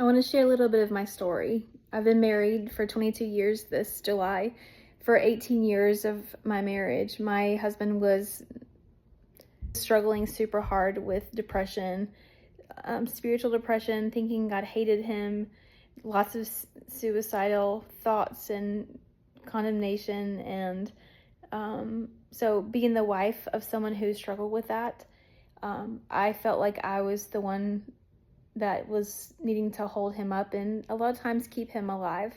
want to share a little bit of my story. I've been married for 22 years this July. For 18 years of my marriage, my husband was struggling super hard with depression, spiritual depression, thinking God hated him, lots of suicidal thoughts and condemnation. And so being the wife of someone who struggled with that, I felt like I was the one that was needing to hold him up and a lot of times keep him alive.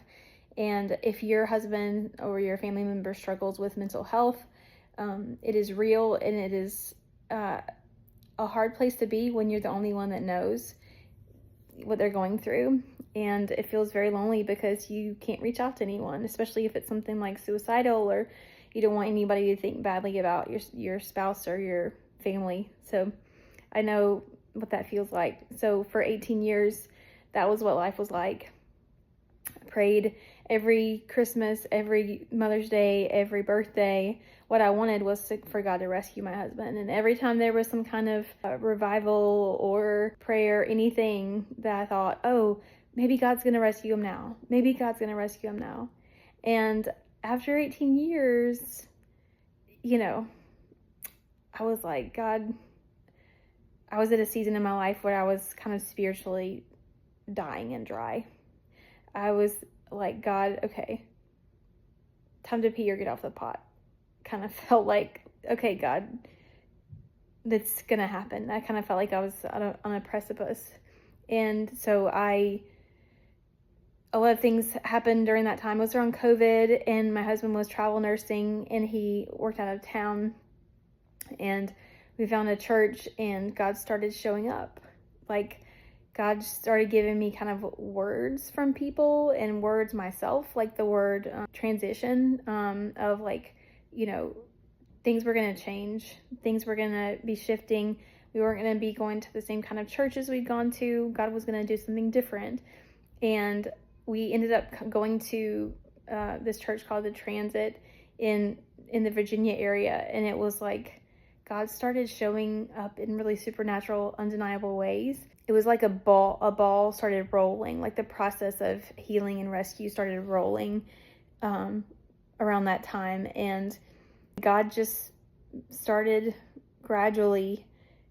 And if your husband or your family member struggles with mental health, it is real, and it is a hard place to be when you're the only one that knows what they're going through. And it feels very lonely because you can't reach out to anyone, especially if it's something like suicidal, or you don't want anybody to think badly about your spouse or your family. So I know what that feels like. So for 18 years, that was what life was like. I prayed every Christmas, every Mother's Day, every birthday. What I wanted was for God to rescue my husband. And every time there was some kind of revival or prayer, anything that I thought, oh, maybe God's going to rescue him now. Maybe God's going to rescue him now. And after 18 years, I was like, God, I was at a season in my life where I was kind of spiritually dying and dry. I was like, God, okay, time to pee or get off the pot. Kind of felt like, okay, God, that's going to happen. I kind of felt like I was on a precipice. And so a lot of things happened during that time. It was around COVID, and my husband was travel nursing, and he worked out of town. And we found a church, and God started showing up. Like, God started giving me kind of words from people and words myself, like the word transition, of like, things were going to change. Things were going to be shifting. We weren't going to be going to the same kind of churches we'd gone to. God was going to do something different. And we ended up going to this church called the Transit in the Virginia area. And it was like God started showing up in really supernatural, undeniable ways. It was like a ball started rolling, like the process of healing and rescue started rolling around that time. And God just started gradually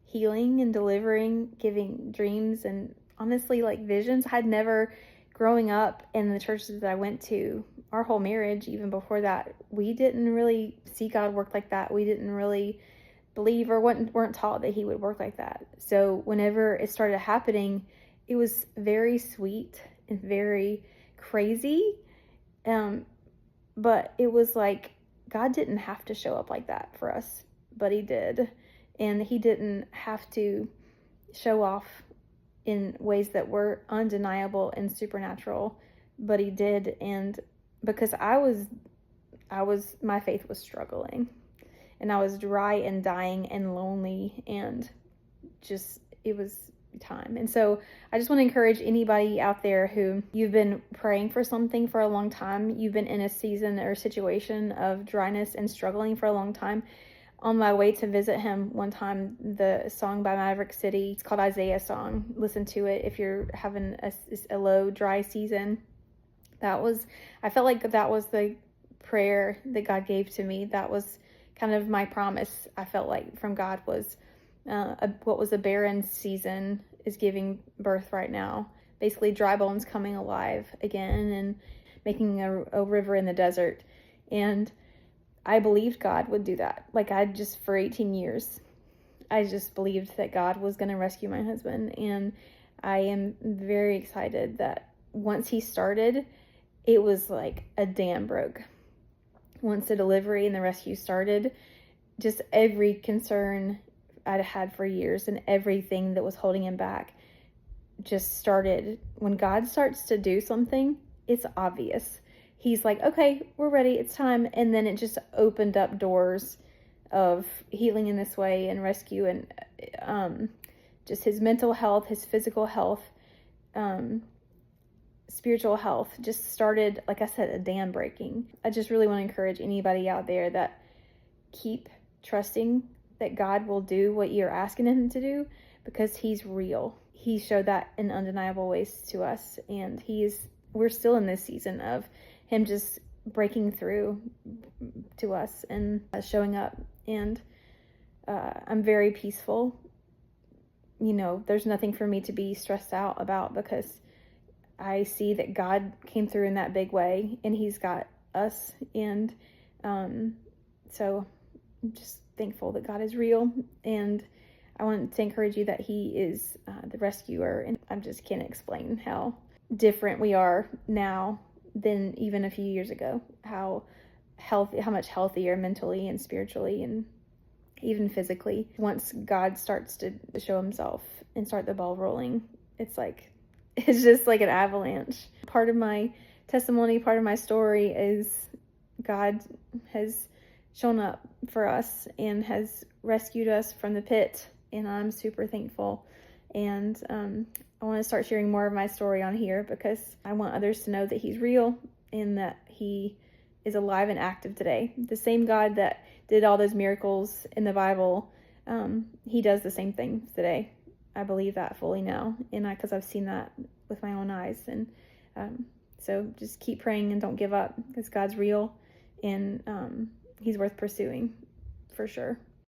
healing and delivering, giving dreams and honestly like visions. I'd never, growing up in the churches that I went to, our whole marriage, even before that, we didn't really see God work like that. We didn't really believe or weren't taught that he would work like that. So whenever it started happening, it was very sweet and very crazy. But it was like God didn't have to show up like that for us, but he did. And he didn't have to show off in ways that were undeniable and supernatural, but he did. And because my faith was struggling, and I was dry and dying and lonely, and just, it was time. And so I just want to encourage anybody out there who you've been praying for something for a long time. You've been in a season or situation of dryness and struggling for a long time. On my way to visit him one time, the song by Maverick City, it's called Isaiah Song. Listen to it if you're having a low, dry season. I felt like that was the prayer that God gave to me. That was kind of my promise, I felt like, from God, was what was a barren season is giving birth right now. Basically dry bones coming alive again and making a river in the desert. And I believed God would do that. Like, for 18 years, I just believed that God was going to rescue my husband. And I am very excited that once he started, it was like a dam broke. Once the delivery and the rescue started, just every concern I'd had for years and everything that was holding him back just started. When God starts to do something, it's obvious. He's like, okay, we're ready, it's time. And then it just opened up doors of healing in this way and rescue, and just his mental health, his physical health, spiritual health just started, like I said, a dam breaking. I just really want to encourage anybody out there that keep trusting that God will do what you're asking him to do, because he's real. he showed that in undeniable ways to us. And we're still in this season of him just breaking through to us and showing up. And I'm very peaceful. There's nothing for me to be stressed out about, because I see that God came through in that big way, and he's got us. And so I'm just thankful that God is real. And I want to encourage you that he is the rescuer. And I just can't explain how different we are now than even a few years ago. How much healthier mentally and spiritually and even physically. Once God starts to show himself and start the ball rolling, it's just like an avalanche. Part of my testimony, part of my story is God has shown up for us and has rescued us from the pit, and I'm super thankful. And I want to start sharing more of my story on here, because I want others to know that he's real and that he is alive and active today. The same God that did all those miracles in the Bible, he does the same thing today. I believe that fully now, and because I've seen that with my own eyes. And so just keep praying and don't give up, because God's real, and he's worth pursuing for sure.